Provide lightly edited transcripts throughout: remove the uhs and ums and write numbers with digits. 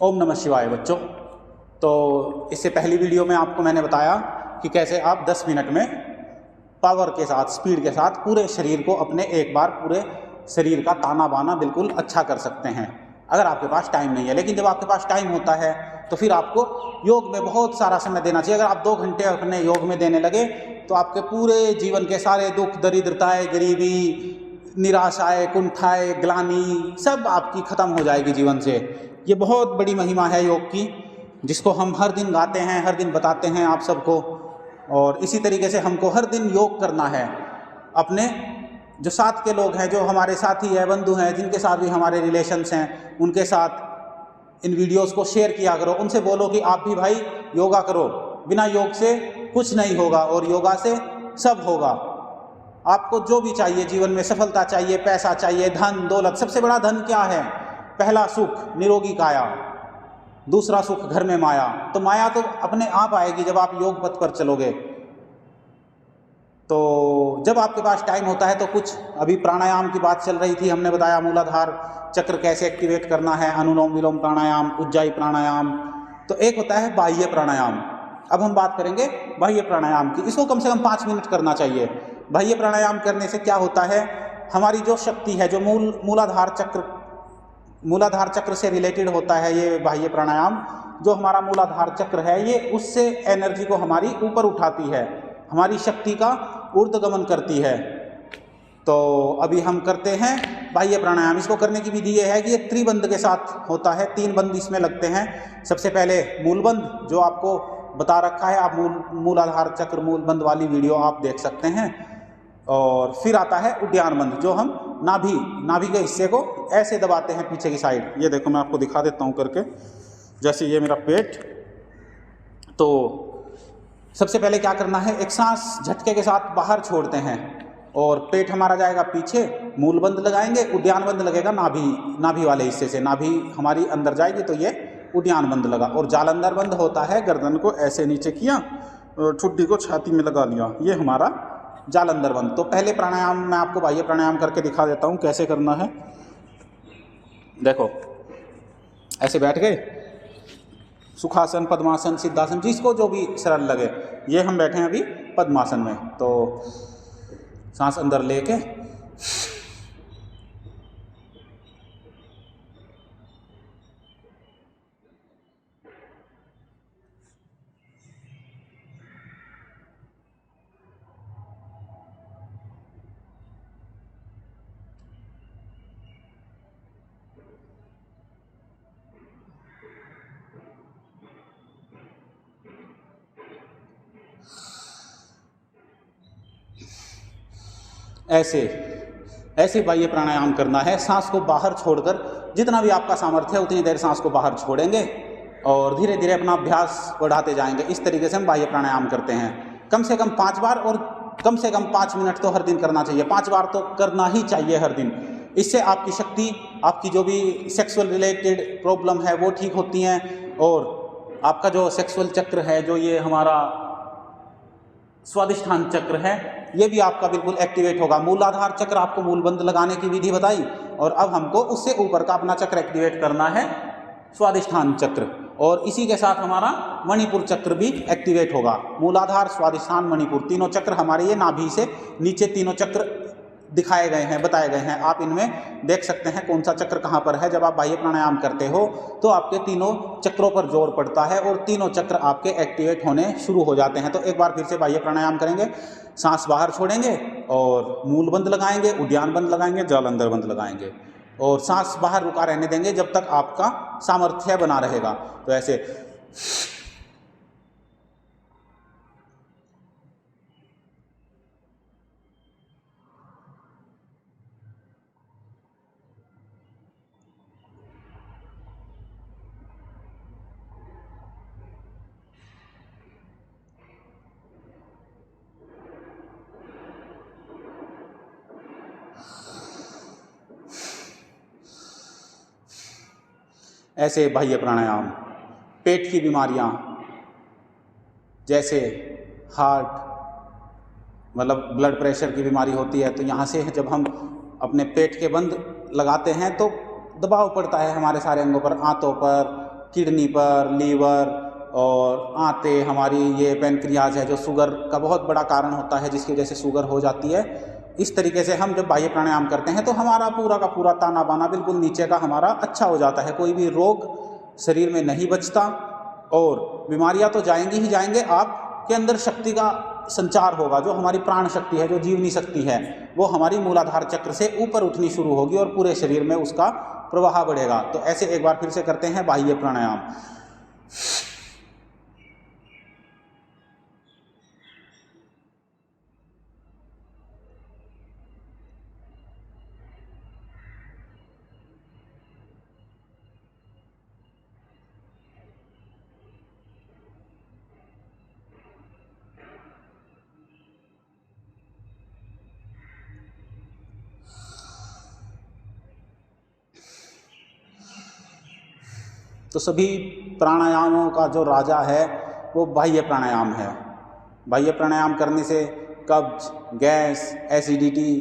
ओम नमः शिवाय बच्चों। तो इससे पहली वीडियो में आपको मैंने बताया कि कैसे आप 10 मिनट में पावर के साथ, स्पीड के साथ पूरे शरीर को अपने एक बार पूरे शरीर का ताना बाना बिल्कुल अच्छा कर सकते हैं, अगर आपके पास टाइम नहीं है। लेकिन जब आपके पास टाइम होता है तो फिर आपको योग में बहुत सारा समय देना चाहिए। अगर आप 2 घंटे अपने योग में देने लगे तो आपके पूरे जीवन के सारे दुख, दरिद्रताएं, गरीबी, निराशाएं, कुंठाएं, ग्लानि सब आपकी ख़त्म हो जाएगी जीवन से। ये बहुत बड़ी महिमा है योग की, जिसको हम हर दिन गाते हैं, हर दिन बताते हैं आप सबको। और इसी तरीके से हमको हर दिन योग करना है। अपने जो साथ के लोग हैं, जो हमारे साथी हैं, बंधु हैं, जिनके साथ भी हमारे रिलेशंस हैं, उनके साथ इन वीडियोस को शेयर किया करो। उनसे बोलो कि आप भी भाई योगा करो, बिना योग से कुछ नहीं होगा और योगा से सब होगा। आपको जो भी चाहिए जीवन में, सफलता चाहिए, पैसा चाहिए, धन दौलत, सबसे बड़ा धन क्या है? पहला सुख निरोगी काया, दूसरा सुख घर में माया। तो माया तो अपने आप आएगी जब आप योग पथ पर चलोगे। तो जब आपके पास टाइम होता है तो कुछ अभी प्राणायाम की बात चल रही थी, हमने बताया मूलाधार चक्र कैसे एक्टिवेट करना है, अनुलोम विलोम प्राणायाम, उज्जाई प्राणायाम। तो एक होता है बाह्य प्राणायाम। अब हम बात करेंगे बाह्य प्राणायाम की। इसको कम से कम 5 मिनट करना चाहिए। बाह्य प्राणायाम करने से क्या होता है, हमारी जो शक्ति है, जो मूलाधार चक्र से रिलेटेड होता है ये बाह्य प्राणायाम। जो हमारा मूलाधार चक्र है ये उससे एनर्जी को हमारी ऊपर उठाती है, हमारी शक्ति का ऊर्ध्वगमन करती है। तो अभी हम करते हैं बाह्य प्राणायाम। इसको करने की विधि ये है कि ये त्रिबंध के साथ होता है, 3 बंद इसमें लगते हैं। सबसे पहले मूलबंध, जो आपको बता रखा है, आप मूलाधार चक्र मूलबंध वाली वीडियो आप देख सकते हैं। और फिर आता है उद्यान बंध, जो हम नाभि के हिस्से को ऐसे दबाते हैं पीछे की साइड। ये देखो मैं आपको दिखा देता हूँ करके। जैसे ये मेरा पेट, तो सबसे पहले क्या करना है, एक सांस झटके के साथ बाहर छोड़ते हैं और पेट हमारा जाएगा पीछे, मूलबंध लगाएंगे, उद्यान बंध लगेगा नाभि वाले हिस्से से। नाभि हमारी अंदर जाएगी तो ये उद्यान बंध लगा। और जालंधर बंध होता है, गर्दन को ऐसे नीचे किया और ठुड्डी को छाती में लगा लिया, ये हमारा जालंधर बंध। तो पहले प्राणायाम मैं आपको बाह्य प्राणायाम करके दिखा देता हूँ कैसे करना है। देखो ऐसे बैठ गए, सुखासन, पद्मासन, सिद्धासन, जिसको जो भी सरल लगे। ये हम बैठे हैं अभी पद्मासन में। तो सांस अंदर लेके ऐसे बाह्य प्राणायाम करना है। सांस को बाहर छोड़कर, जितना भी आपका सामर्थ्य है उतनी देर सांस को बाहर छोड़ेंगे और धीरे धीरे अपना अभ्यास बढ़ाते जाएंगे। इस तरीके से हम बाह्य प्राणायाम करते हैं कम से कम 5 बार, और कम से कम 5 मिनट तो हर दिन करना चाहिए। 5 बार तो करना ही चाहिए हर दिन। इससे आपकी शक्ति, आपकी जो भी सेक्सुअल रिलेटेड प्रॉब्लम है वो ठीक होती हैं। और आपका जो सेक्सुअल चक्र है, जो ये हमारा स्वादिष्ठान चक्र है, ये भी आपका बिल्कुल एक्टिवेट होगा। मूलाधार चक्र आपको मूलबंध लगाने की विधि बताई, और अब हमको उससे ऊपर का अपना चक्र एक्टिवेट करना है, स्वादिष्ठान चक्र। और इसी के साथ हमारा मणिपुर चक्र भी एक्टिवेट होगा। मूलाधार, स्वादिष्ठान, मणिपुर, तीनों चक्र हमारे ये नाभि से नीचे तीनों चक्र दिखाए गए हैं, बताए गए हैं। आप इनमें देख सकते हैं कौन सा चक्र कहाँ पर है। जब आप बाह्य प्राणायाम करते हो तो आपके तीनों चक्रों पर जोर पड़ता है और तीनों चक्र आपके एक्टिवेट होने शुरू हो जाते हैं। तो एक बार फिर से बाह्य प्राणायाम करेंगे। सांस बाहर छोड़ेंगे और मूलबंध लगाएंगे, उद्यान बंध लगाएंगे, जालंधर बंध लगाएंगे, और सांस बाहर रुका रहने देंगे जब तक आपका सामर्थ्य बना रहेगा। तो ऐसे ऐसे बाह्य प्राणायाम। पेट की बीमारियां जैसे हार्ट, मतलब ब्लड प्रेशर की बीमारी होती है, तो यहाँ से जब हम अपने पेट के बंद लगाते हैं तो दबाव पड़ता है हमारे सारे अंगों पर, आंतों पर, किडनी पर, लीवर और आंतें, हमारी ये पेनक्रियाज है जो शुगर का बहुत बड़ा कारण होता है, जिसकी वजह से शुगर हो जाती है। इस तरीके से हम जब बाह्य प्राणायाम करते हैं तो हमारा पूरा का पूरा ताना बाना बिल्कुल नीचे का हमारा अच्छा हो जाता है, कोई भी रोग शरीर में नहीं बचता और बीमारियां तो जाएंगी ही जाएंगे, आपके अंदर शक्ति का संचार होगा। जो हमारी प्राण शक्ति है, जो जीवनी शक्ति है, वो हमारी मूलाधार चक्र से ऊपर उठनी शुरू होगी और पूरे शरीर में उसका प्रवाह बढ़ेगा। तो ऐसे एक बार फिर से करते हैं बाह्य प्राणायाम। तो सभी प्राणायामों का जो राजा है वो बाह्य प्राणायाम है। बाह्य प्राणायाम करने से कब्ज, गैस, एसिडिटी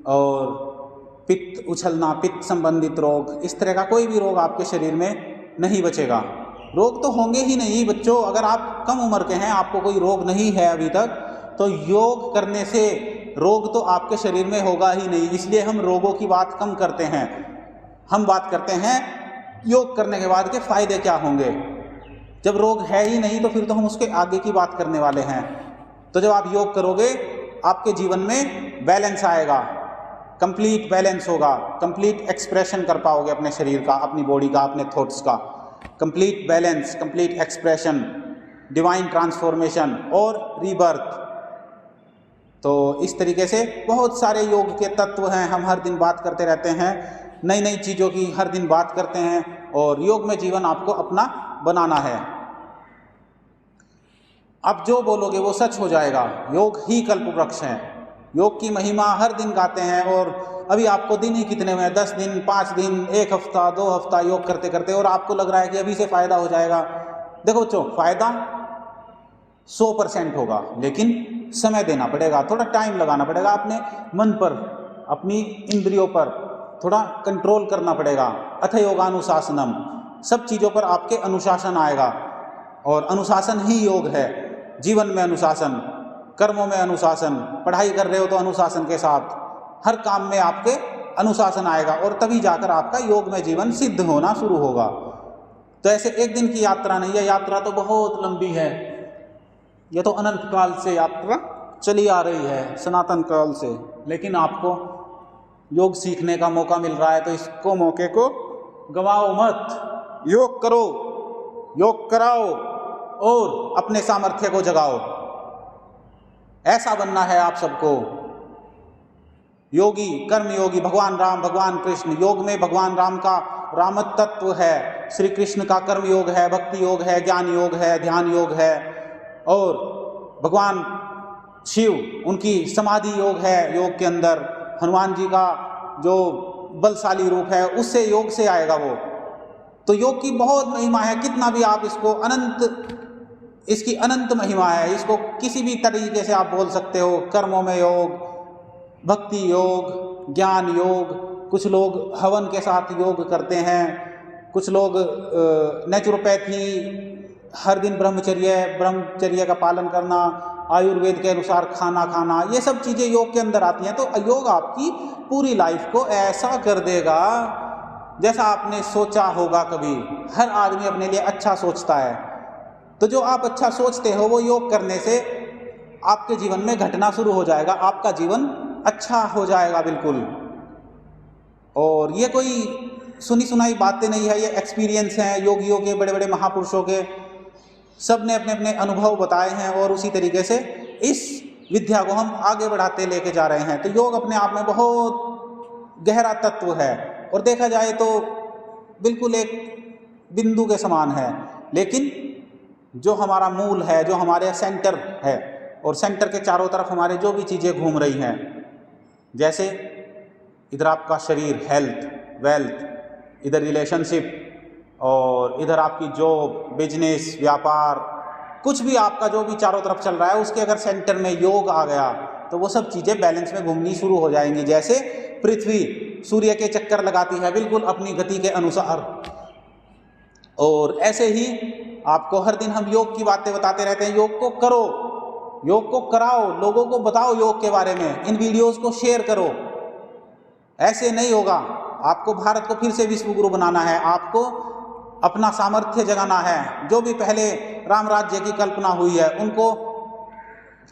और पित्त उछलना, पित्त संबंधित रोग, इस तरह का कोई भी रोग आपके शरीर में नहीं बचेगा। रोग तो होंगे ही नहीं बच्चों। अगर आप कम उम्र के हैं, आपको कोई रोग नहीं है अभी तक, तो योग करने से रोग तो आपके शरीर में होगा ही नहीं। इसलिए हम रोगों की बात कम करते हैं, हम बात करते हैं योग करने के बाद के फायदे क्या होंगे। जब रोग है ही नहीं तो फिर तो हम उसके आगे की बात करने वाले हैं। तो जब आप योग करोगे आपके जीवन में बैलेंस आएगा, कंप्लीट बैलेंस होगा, कंप्लीट एक्सप्रेशन कर पाओगे अपने शरीर का, अपनी बॉडी का, अपने थॉट्स का। Complete balance, complete expression, divine transformation और रीबर्थ। तो इस तरीके से बहुत सारे योग के तत्व हैं, हम हर दिन बात करते रहते हैं, नई नई चीज़ों की हर दिन बात करते हैं और योग में जीवन आपको अपना बनाना है। आप जो बोलोगे वो सच हो जाएगा। योग ही कल्प वृक्ष है। योग की महिमा हर दिन गाते हैं और अभी आपको दिन ही कितने हुए, 10 दिन, 5 दिन, 1 हफ्ता, 2 हफ्ता योग करते करते, और आपको लग रहा है कि अभी से फ़ायदा हो जाएगा। देखो बच्चों, फ़ायदा 100% होगा, लेकिन समय देना पड़ेगा, थोड़ा टाइम लगाना पड़ेगा। अपने मन पर, अपनी इंद्रियों पर थोड़ा कंट्रोल करना पड़ेगा। अथ योगानुशासनम, सब चीज़ों पर आपके अनुशासन आएगा और अनुशासन ही योग है। जीवन में अनुशासन, कर्मों में अनुशासन, पढ़ाई कर रहे हो तो अनुशासन के साथ, हर काम में आपके अनुशासन आएगा और तभी जाकर आपका योग में जीवन सिद्ध होना शुरू होगा। तो ऐसे एक दिन की यात्रा नहीं है, यात्रा तो बहुत लंबी है। ये तो अनंत काल से यात्रा चली आ रही है, सनातन काल से। लेकिन आपको योग सीखने का मौका मिल रहा है तो इसको, मौके को गवाओ मत। योग करो, योग कराओ और अपने सामर्थ्य को जगाओ। ऐसा बनना है आप सबको। योगी, कर्म योगी, भगवान राम, भगवान कृष्ण। योग में भगवान राम का रामत तत्व है, श्री कृष्ण का कर्म योग है, भक्ति योग है, ज्ञान योग है, ध्यान योग है, और भगवान शिव, उनकी समाधि योग है। योग के अंदर हनुमान जी का जो बलशाली रूप है, उससे योग से आएगा वो। तो योग की बहुत महिमा है, कितना भी आप इसको अनंत, इसकी अनंत महिमा है। इसको किसी भी तरीके से आप बोल सकते हो। कर्मों में योग, भक्ति योग, ज्ञान योग, कुछ लोग हवन के साथ योग करते हैं, कुछ लोग नेचुरोपैथी, हर दिन ब्रह्मचर्य का पालन करना, आयुर्वेद के अनुसार खाना खाना, ये सब चीज़ें योग के अंदर आती हैं। तो योग आपकी पूरी लाइफ को ऐसा कर देगा जैसा आपने सोचा होगा कभी। हर आदमी अपने लिए अच्छा सोचता है, तो जो आप अच्छा सोचते हो वो योग करने से आपके जीवन में घटना शुरू हो जाएगा। आपका जीवन अच्छा हो जाएगा बिल्कुल। और ये कोई सुनी सुनाई बातें नहीं है, ये एक्सपीरियंस हैं योगियों के, बड़े बड़े महापुरुषों के। सब ने अपने अपने अनुभव बताए हैं और उसी तरीके से इस विद्या को हम आगे बढ़ाते लेके जा रहे हैं। तो योग अपने आप में बहुत गहरा तत्व है और देखा जाए तो बिल्कुल एक बिंदु के समान है। लेकिन जो हमारा मूल है, जो हमारे सेंटर है, और सेंटर के चारों तरफ हमारे जो भी चीज़ें घूम रही हैं, जैसे इधर आपका शरीर, हेल्थ, वेल्थ, इधर रिलेशनशिप, और इधर आपकी जॉब, बिजनेस, व्यापार, कुछ भी आपका जो भी चारों तरफ चल रहा है, उसके अगर सेंटर में योग आ गया तो वो सब चीज़ें बैलेंस में घूमनी शुरू हो जाएंगी। जैसे पृथ्वी सूर्य के चक्कर लगाती है बिल्कुल अपनी गति के अनुसार, और ऐसे ही आपको हर दिन हम योग की बातें बताते रहते हैं। योग को करो, योग को कराओ, लोगों को बताओ योग के बारे में, इन वीडियोस को शेयर करो। ऐसे नहीं होगा। आपको भारत को फिर से विश्व गुरु बनाना है, आपको अपना सामर्थ्य जगाना है। जो भी पहले राम राज्य की कल्पना हुई है उनको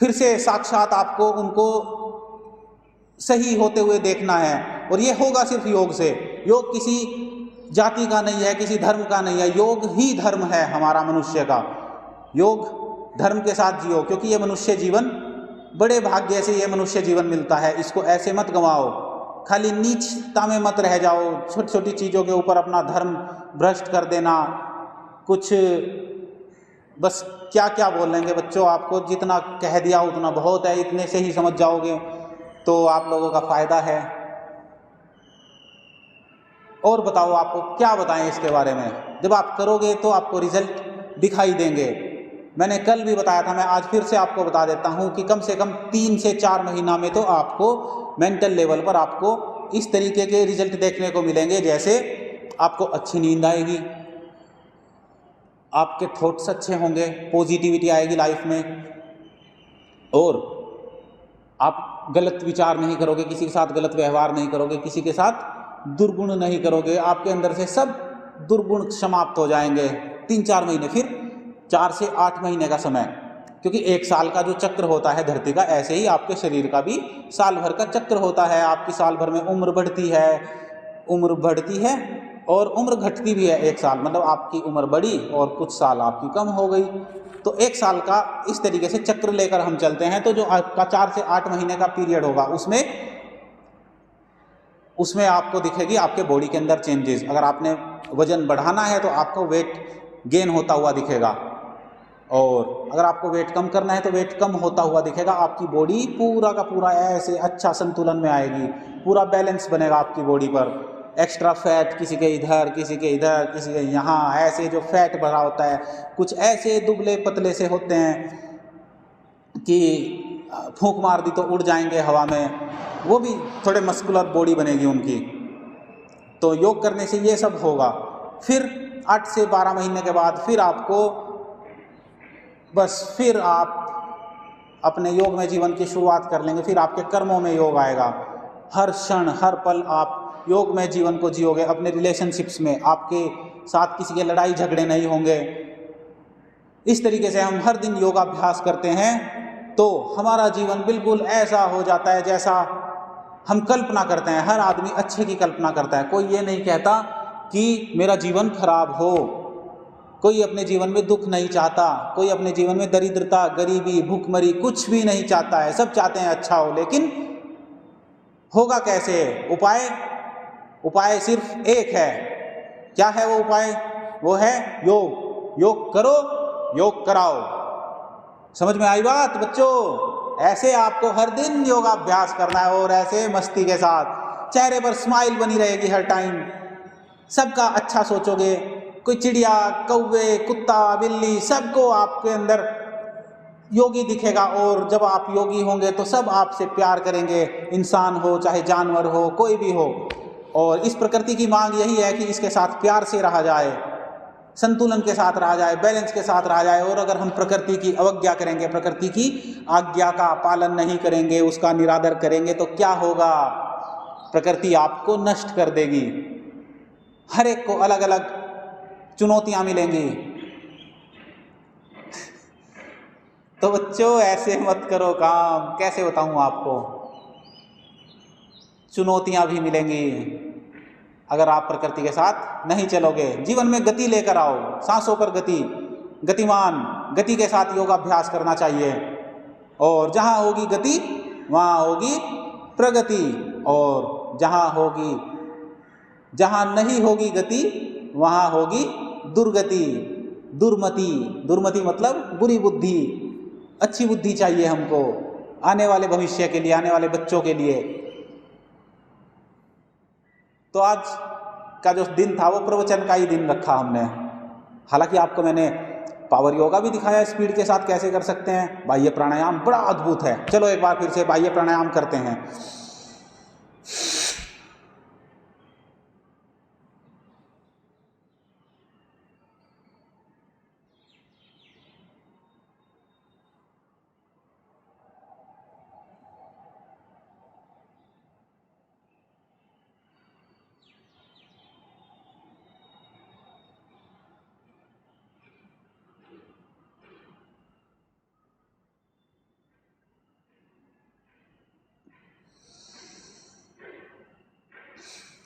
फिर से साक्षात आपको उनको सही होते हुए देखना है, और ये होगा सिर्फ योग से। योग किसी जाति का नहीं है, किसी धर्म का नहीं है, योग ही धर्म है हमारा मनुष्य का। योग धर्म के साथ जियो, क्योंकि ये मनुष्य जीवन बड़े भाग्य से ये मनुष्य जीवन मिलता है, इसको ऐसे मत गंवाओ। खाली नीचता में मत रह जाओ, छोटी छोटी चीज़ों के ऊपर अपना धर्म भ्रष्ट कर देना। कुछ बस क्या क्या बोल लेंगे बच्चों, आपको जितना कह दिया उतना बहुत है, इतने से ही समझ जाओगे तो आप लोगों का फ़ायदा है। और बताओ आपको क्या बताएं इसके बारे में। जब आप करोगे तो आपको रिजल्ट दिखाई देंगे। मैंने कल भी बताया था, मैं आज फिर से आपको बता देता हूं कि कम से कम 3 से 4 महीना में तो आपको मेंटल लेवल पर आपको इस तरीके के रिजल्ट देखने को मिलेंगे। जैसे आपको अच्छी नींद आएगी, आपके थॉट्स अच्छे होंगे, पॉजिटिविटी आएगी लाइफ में, और आप गलत विचार नहीं करोगे, किसी के साथ गलत व्यवहार नहीं करोगे, किसी के साथ दुर्गुण नहीं करोगे। आपके अंदर से सब दुर्गुण समाप्त हो जाएंगे। 3-4 महीने, फिर 4 से 8 महीने का समय, क्योंकि 1 साल का जो चक्र होता है धरती का, ऐसे ही आपके शरीर का भी साल भर का चक्र होता है। आपकी साल भर में उम्र बढ़ती है और उम्र घटती भी है 1 साल, मतलब आपकी उम्र बढ़ी और कुछ साल आपकी कम हो गई। तो 1 साल का इस तरीके से चक्र लेकर हम चलते हैं। तो जो आपका 4 से 8 महीने का पीरियड होगा उसमें आपको दिखेगी आपके बॉडी के अंदर चेंजेस। अगर आपने वजन बढ़ाना है तो आपको वेट गेन होता हुआ दिखेगा, और अगर आपको वेट कम करना है तो वेट कम होता हुआ दिखेगा। आपकी बॉडी पूरा का पूरा ऐसे अच्छा संतुलन में आएगी, पूरा बैलेंस बनेगा आपकी बॉडी पर। एक्स्ट्रा फैट किसी के इधर, किसी के इधर, किसी के यहाँ, ऐसे जो फैट भरा होता है, कुछ ऐसे दुबले पतले से होते हैं कि फूंक मार दी तो उड़ जाएंगे हवा में, वो भी थोड़े मस्कुलर बॉडी बनेगी उनकी। तो योग करने से ये सब होगा। फिर 8 से 12 महीने के बाद फिर आप अपने योग में जीवन की शुरुआत कर लेंगे। फिर आपके कर्मों में योग आएगा। हर क्षण हर पल आप योग में जीवन को जियोगे। अपने रिलेशनशिप्स में आपके साथ किसी के लड़ाई झगड़े नहीं होंगे। इस तरीके से हम हर दिन योगाभ्यास करते हैं तो हमारा जीवन बिल्कुल ऐसा हो जाता है जैसा हम कल्पना करते हैं। हर आदमी अच्छे की कल्पना करता है। कोई ये नहीं कहता कि मेरा जीवन खराब हो, कोई अपने जीवन में दुख नहीं चाहता, कोई अपने जीवन में दरिद्रता, गरीबी, भूखमरी कुछ भी नहीं चाहता है। सब चाहते हैं अच्छा हो, लेकिन होगा कैसे? उपाय सिर्फ एक है। क्या है वो उपाय? वो है योग। योग करो, योग कराओ। समझ में आई बात बच्चों? ऐसे आपको हर दिन योगाभ्यास करना है, और ऐसे मस्ती के साथ चेहरे पर स्माइल बनी रहेगी हर टाइम। सबका अच्छा सोचोगे। कोई चिड़िया, कौवे, कुत्ता, बिल्ली, सबको आपके अंदर योगी दिखेगा, और जब आप योगी होंगे तो सब आपसे प्यार करेंगे। इंसान हो चाहे जानवर हो, कोई भी हो। और इस प्रकृति की मांग यही है कि इसके साथ प्यार से रहा जाए, संतुलन के साथ रहा जाए, बैलेंस के साथ रहा जाए। और अगर हम प्रकृति की अवज्ञा करेंगे, प्रकृति की आज्ञा का पालन नहीं करेंगे, उसका निरादर करेंगे, तो क्या होगा? प्रकृति आपको नष्ट कर देगी। हर एक को अलग अलग चुनौतियां मिलेंगी। तो बच्चों ऐसे मत करो काम। कैसे बताऊं आपको? चुनौतियां भी मिलेंगी अगर आप प्रकृति के साथ नहीं चलोगे। जीवन में गति लेकर आओ, सांसों पर गति के साथ योगाभ्यास करना चाहिए। और जहाँ होगी गति वहाँ होगी प्रगति, और जहाँ नहीं होगी गति वहाँ होगी दुर्गति, दुर्मति मतलब बुरी बुद्धि। अच्छी बुद्धि चाहिए हमको आने वाले भविष्य के लिए, आने वाले बच्चों के लिए। तो आज का जो दिन था वो प्रवचन का ही दिन रखा हमने। हालांकि आपको मैंने पावर योगा भी दिखाया, स्पीड के साथ कैसे कर सकते हैं। बाह्य प्राणायाम बड़ा अद्भुत है। चलो एक बार फिर से बाह्य प्राणायाम करते हैं।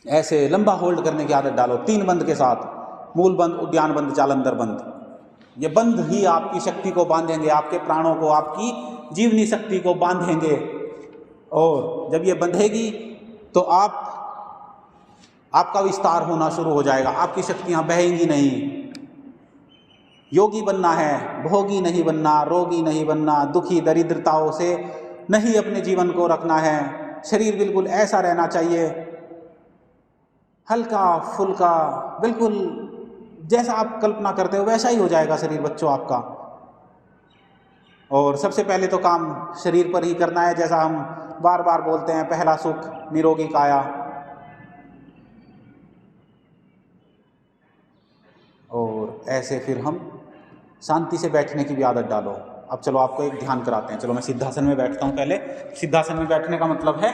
ऐसे लंबा होल्ड करने की आदत डालो 3 बंद के साथ, मूल बंद, उद्यान बंद, जालंधर बंद। ये बंद ही आपकी शक्ति को बांधेंगे, आपके प्राणों को, आपकी जीवनी शक्ति को बांधेंगे। और जब ये बंधेगी तो आपका विस्तार होना शुरू हो जाएगा, आपकी शक्तियां बहेंगी नहीं। योगी बनना है, भोगी नहीं बनना, रोगी नहीं बनना, दुखी दरिद्रताओं से नहीं अपने जीवन को रखना है। शरीर बिल्कुल ऐसा रहना चाहिए, हल्का फुल्का, बिल्कुल जैसा आप कल्पना करते हो वैसा ही हो जाएगा शरीर बच्चों आपका। और सबसे पहले तो काम शरीर पर ही करना है, जैसा हम बार बार बोलते हैं, पहला सुख निरोगी काया। और ऐसे फिर हम शांति से बैठने की भी आदत डालो। अब चलो आपको एक ध्यान कराते हैं। चलो मैं सिद्धासन में बैठता हूँ। पहले सिद्धासन में बैठने का मतलब है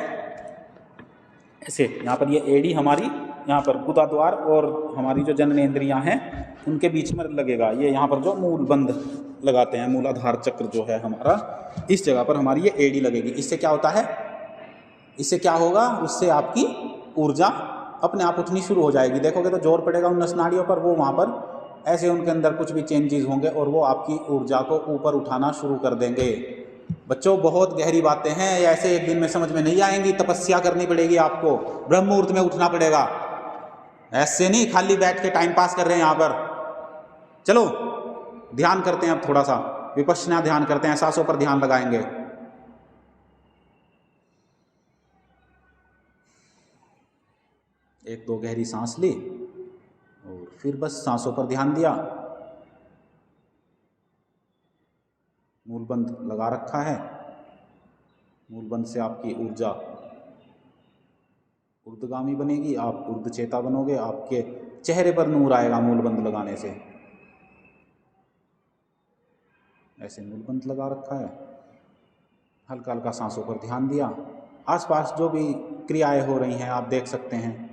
ऐसे, यहाँ पर ये एड़ी हमारी, यहाँ पर गुदा द्वार और हमारी जो जननेंद्रियाँ हैं उनके बीच में लगेगा। ये यहाँ पर जो मूल बंद लगाते हैं, मूलाधार चक्र जो है हमारा, इस जगह पर हमारी ये एड़ी लगेगी। इससे क्या होता है, इससे क्या होगा, उससे आपकी ऊर्जा अपने आप उठनी शुरू हो जाएगी। देखोगे तो जोर पड़ेगा उन नस नाड़ियों पर, वो वहाँ पर ऐसे उनके अंदर कुछ भी चेंजेस होंगे और वो आपकी ऊर्जा को ऊपर उठाना शुरू कर देंगे। बच्चों बहुत गहरी बातें हैं, ऐसे एक दिन में समझ में नहीं आएंगी, तपस्या करनी पड़ेगी आपको, ब्रह्म मुहूर्त में उठना पड़ेगा। ऐसे नहीं खाली बैठ के टाइम पास कर रहे हैं यहाँ पर। चलो ध्यान करते हैं अब, थोड़ा सा विपश्यना ध्यान करते हैं, सांसों पर ध्यान लगाएंगे। एक दो गहरी सांस ली और फिर बस सांसों पर ध्यान दिया। मूल बंद लगा रखा है, मूल बंद से आपकी ऊर्जा ऊर्ध्वगामी बनेगी, आप ऊर्ध्वचेता बनोगे, आपके चेहरे पर नूर आएगा मूल बंद लगाने से। ऐसे मूल बंद लगा रखा है, हल्का हल्का सांसों पर ध्यान दिया। आसपास जो भी क्रियाएं हो रही हैं आप देख सकते हैं।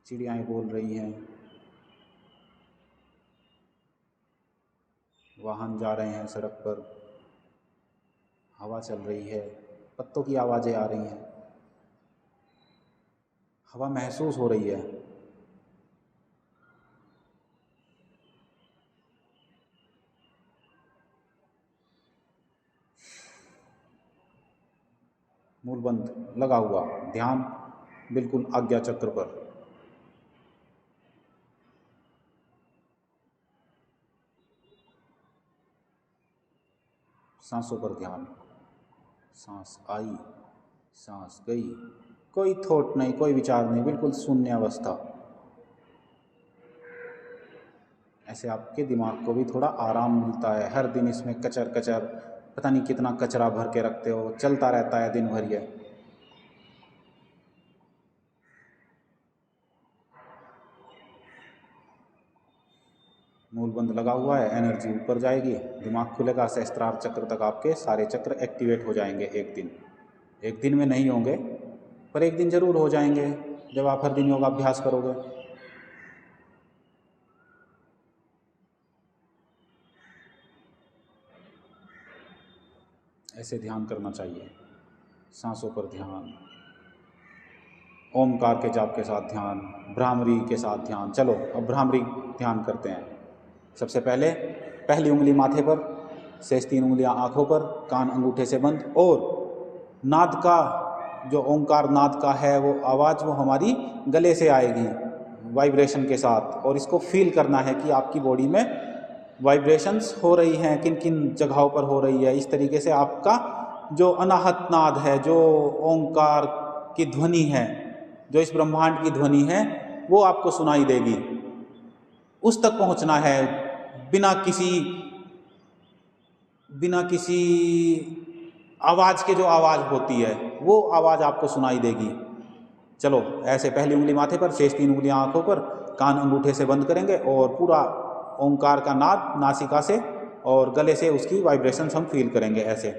चिड़ियाएं बोल रही हैं, वाहन जा रहे हैं सड़क पर, हवा चल रही है, पत्तों की आवाज़ें आ रही हैं, हवा महसूस हो रही है। मूल बंद लगा हुआ, ध्यान बिल्कुल आज्ञा चक्र पर। सांसों पर ध्यान, सांस आई, सांस गई, कोई थॉट नहीं, कोई विचार नहीं, बिल्कुल शून्य अवस्था। ऐसे आपके दिमाग को भी थोड़ा आराम मिलता है। हर दिन इसमें कचर कचर, पता नहीं कितना कचरा भर के रखते हो, चलता रहता है दिन भर ये। मूल बंद लगा हुआ है, एनर्जी ऊपर जाएगी, दिमाग खुलेगा, सहस्त्रार चक्र तक आपके सारे चक्र एक्टिवेट हो जाएंगे। एक दिन में नहीं होंगे, पर एक दिन जरूर हो जाएंगे जब आप हर दिन योगाभ्यास करोगे। ऐसे ध्यान करना चाहिए, सांसों पर ध्यान, ओमकार के जाप के साथ ध्यान, भ्रामरी के साथ ध्यान। चलो अब भ्रामरी ध्यान करते हैं। सबसे पहले पहली उंगली माथे पर, शेष 3 उंगलियां आँखों पर, कान अंगूठे से बंद, और नाद का जो ओंकार नाद का है वो आवाज़ वो हमारी गले से आएगी वाइब्रेशन के साथ, और इसको फील करना है कि आपकी बॉडी में वाइब्रेशंस हो रही हैं, किन किन जगहों पर हो रही है। इस तरीके से आपका जो अनाहत नाद है, जो ओंकार की ध्वनि है, जो इस ब्रह्मांड की ध्वनि है, वो आपको सुनाई देगी। उस तक पहुंचना है बिना किसी आवाज़ के। जो आवाज़ होती है वो आवाज़ आपको सुनाई देगी। चलो ऐसे पहली उंगली माथे पर, शेष 3 उंगलियां आंखों पर, कान अंगूठे से बंद करेंगे और पूरा ओंकार का नाद नासिका से और गले से उसकी वाइब्रेशंस हम फील करेंगे ऐसे।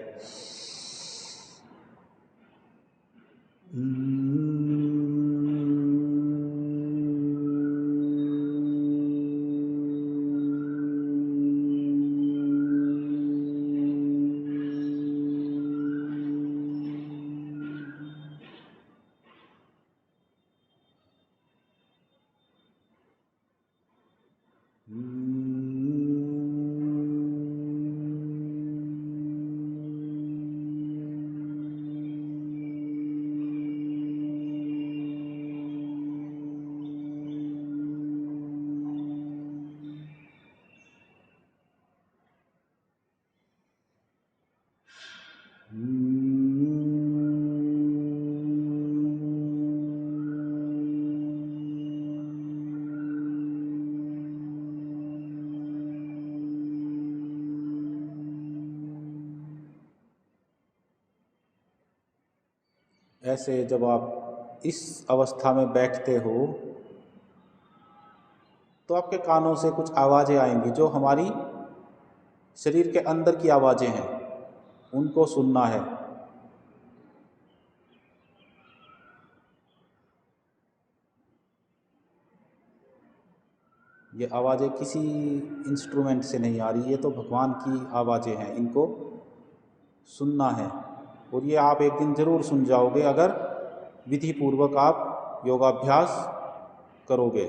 ऐसे जब आप इस अवस्था में बैठते हो तो आपके कानों से कुछ आवाज़ें आएंगी जो हमारी शरीर के अंदर की आवाज़ें हैं, उनको सुनना है। ये आवाज़ें किसी इंस्ट्रूमेंट से नहीं आ रही, ये तो भगवान की आवाज़ें हैं, इनको सुनना है। और ये आप एक दिन ज़रूर सुन जाओगे अगर विधि पूर्वक आप योगाभ्यास करोगे।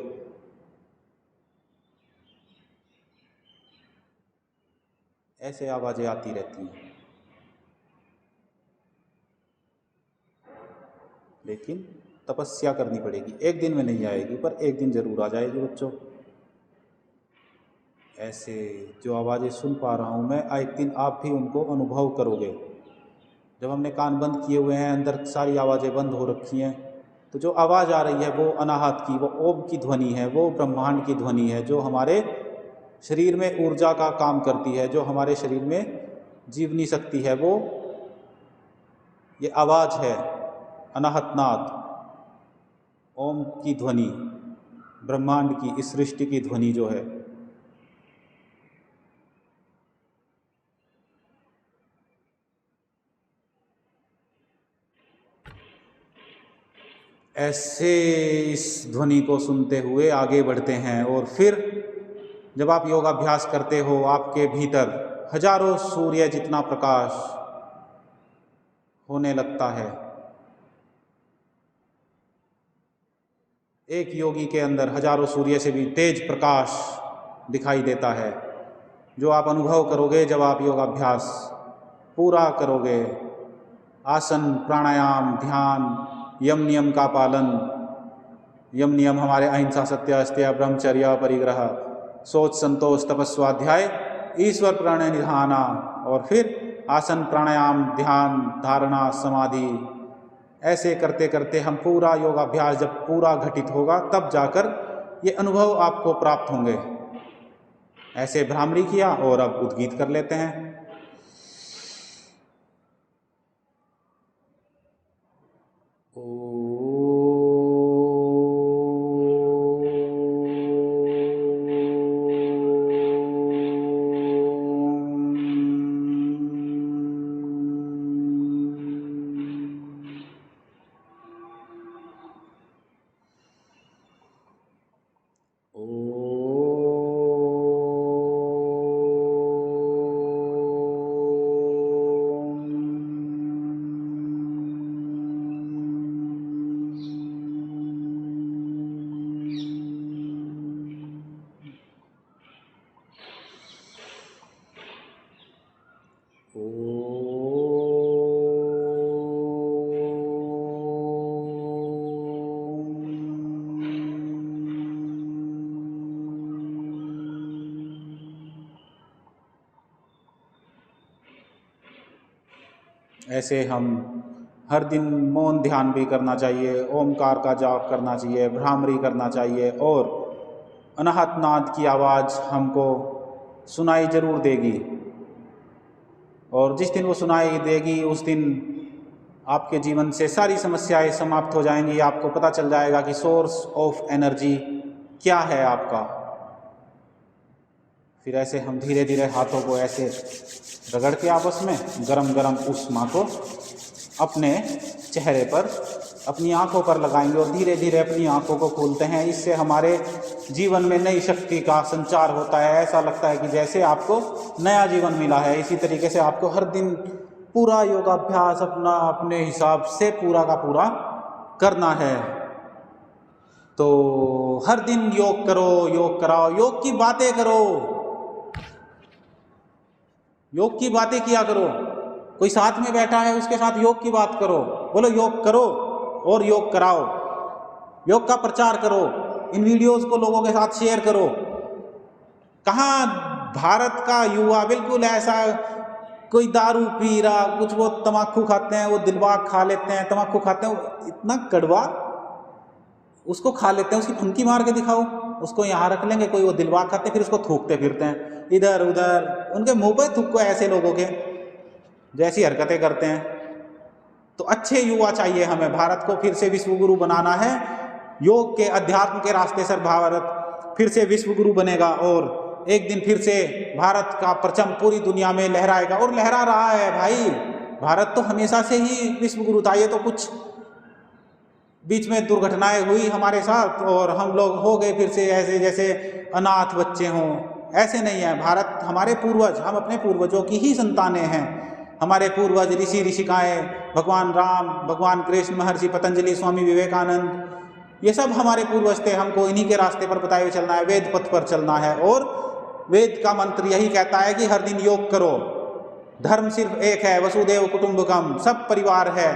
ऐसे आवाज़ें आती रहती हैं, लेकिन तपस्या करनी पड़ेगी। एक दिन में नहीं आएगी, पर एक दिन ज़रूर आ जाएगी बच्चों। ऐसे जो आवाज़ें सुन पा रहा हूँ मैं, एक दिन आप भी उनको अनुभव करोगे। जब हमने कान बंद किए हुए हैं, अंदर सारी आवाज़ें बंद हो रखी हैं, तो जो आवाज़ आ रही है वो अनाहत की, वो ओम की ध्वनि है, वो ब्रह्मांड की ध्वनि है, जो हमारे शरीर में ऊर्जा का काम करती है, जो हमारे शरीर में जीवनी शक्ति है, वो ये आवाज़ है अनाहतनाद, ओम की ध्वनि, ब्रह्मांड की, इस सृष्टि की ध्वनि जो है। ऐसे इस ध्वनि को सुनते हुए आगे बढ़ते हैं। और फिर जब आप योगाभ्यास करते हो, आपके भीतर हजारों सूर्य जितना प्रकाश होने लगता है। एक योगी के अंदर हजारों सूर्य से भी तेज प्रकाश दिखाई देता है, जो आप अनुभव करोगे जब आप योगाभ्यास पूरा करोगे। आसन, प्राणायाम, ध्यान, यम नियम का पालन। यम नियम हमारे अहिंसा, सत्य, अस्तेय, ब्रह्मचर्य, परिग्रह, सोच, संतोष, तपस्वाध्याय, ईश्वर प्रणय निधाना। और फिर आसन, प्राणायाम, ध्यान, धारणा, समाधि। ऐसे करते करते हम पूरा योगाभ्यास जब पूरा घटित होगा, तब जाकर ये अनुभव आपको प्राप्त होंगे। ऐसे भ्रामरी किया और अब उद्गीत कर लेते हैं। ऐसे हम हर दिन मौन ध्यान भी करना चाहिए, ओमकार का जाप करना चाहिए, भ्रामरी करना चाहिए, और अनाहत नाद की आवाज़ हमको सुनाई जरूर देगी। और जिस दिन वो सुनाई देगी उस दिन आपके जीवन से सारी समस्याएं समाप्त हो जाएंगी। आपको पता चल जाएगा कि सोर्स ऑफ एनर्जी क्या है आपका। फिर ऐसे हम धीरे धीरे हाथों को ऐसे रगड़ के आपस में गरम गरम ऊष्मा को अपने चेहरे पर, अपनी आंखों पर लगाएंगे और धीरे धीरे अपनी आंखों को खोलते हैं। इससे हमारे जीवन में नई शक्ति का संचार होता है। ऐसा लगता है कि जैसे आपको नया जीवन मिला है। इसी तरीके से आपको हर दिन पूरा योगाभ्यास अपने हिसाब से पूरा का पूरा करना है। तो हर दिन योग करो, योग कराओ, योग की बातें करो, योग की बातें किया करो। कोई साथ में बैठा है उसके साथ योग की बात करो, बोलो योग करो और योग कराओ, योग का प्रचार करो, इन वीडियोस को लोगों के साथ शेयर करो। कहाँ भारत का युवा बिल्कुल ऐसा, कोई दारू पी रहा, कुछ वो तम्बाकू खाते हैं, वो दिलबाग खा लेते हैं, तम्बाकू खाते हैं, इतना कड़वा उसको खा लेते हैं, उसकी फंकी मार के दिखाओ, उसको यहाँ रख लेंगे, कोई वो दिलबाग खाते हैं, फिर उसको थूकते फिरते हैं इधर उधर, उनके मुंह पे थूको ऐसे लोगों के जैसी हरकतें करते हैं। तो अच्छे युवा चाहिए हमें, भारत को फिर से विश्व गुरु बनाना है, योग के अध्यात्म के रास्ते से भारत फिर से विश्व गुरु बनेगा और एक दिन फिर से भारत का परचम पूरी दुनिया में लहराएगा और लहरा रहा है भाई। भारत तो हमेशा से ही विश्व गुरु था, ये तो कुछ बीच में दुर्घटनाएं हुई हमारे साथ और हम लोग हो गए फिर से ऐसे जैसे अनाथ बच्चे हों, ऐसे नहीं है। भारत हमारे पूर्वज, हम अपने पूर्वजों की ही संतानें हैं। हमारे पूर्वज ऋषि ऋषिकाएँ, भगवान राम, भगवान कृष्ण, महर्षि पतंजलि, स्वामी विवेकानंद, ये सब हमारे पूर्वज थे। हमको इन्हीं के रास्ते पर बताए हुए चलना है, वेद पथ पर चलना है और वेद का मंत्र यही कहता है कि हर दिन योग करो। धर्म सिर्फ एक है, वसुदेव कुटुंबकम, सब परिवार है।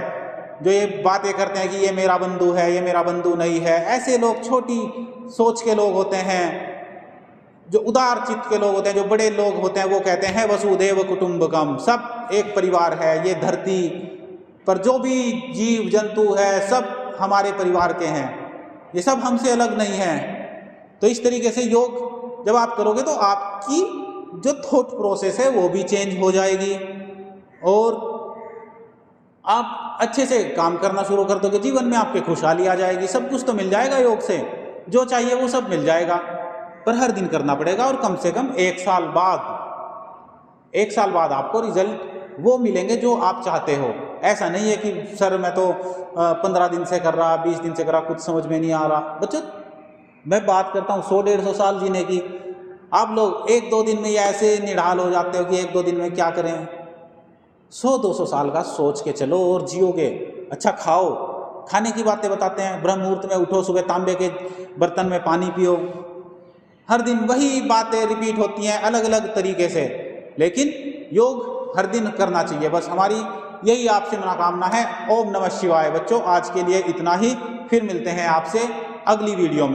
जो ये बातें करते हैं कि ये मेरा बंधु है, ये मेरा बंधु नहीं है, ऐसे लोग छोटी सोच के लोग होते हैं। जो उदार चित्त के लोग होते हैं, जो बड़े लोग होते हैं, वो कहते हैं वसुदेव कुटुंबकम, सब एक परिवार है। ये धरती पर जो भी जीव जंतु है सब हमारे परिवार के हैं, ये सब हमसे अलग नहीं है। तो इस तरीके से योग जब आप करोगे तो आपकी जो थॉट प्रोसेस है वो भी चेंज हो जाएगी और आप अच्छे से काम करना शुरू कर दोगे। जीवन में आपके खुशहाली आ जाएगी, सब कुछ तो मिल जाएगा योग से, जो चाहिए वो सब मिल जाएगा, पर हर दिन करना पड़ेगा और कम से कम 1 साल बाद आपको रिजल्ट वो मिलेंगे जो आप चाहते हो। ऐसा नहीं है कि सर मैं तो 15 दिन से कर रहा, 20 दिन से कर रहा, कुछ समझ में नहीं आ रहा। बच्चों मैं बात करता हूँ 100-150 साल जीने की, आप लोग 1-2 दिन में ये ऐसे निढाल हो जाते हो कि 1-2 दिन में क्या करें। 100-200 साल का सोच के चलो और जियोगे। अच्छा खाओ, खाने की बातें बताते हैं, ब्रह्म मुहूर्त में उठो, सुबह तांबे के बर्तन में पानी पियो। हर दिन वही बातें रिपीट होती हैं अलग अलग तरीके से, लेकिन योग हर दिन करना चाहिए। बस हमारी यही आपसे मनोकामना है। ओम नमः शिवाय। बच्चों आज के लिए इतना ही, फिर मिलते हैं आपसे अगली वीडियो में।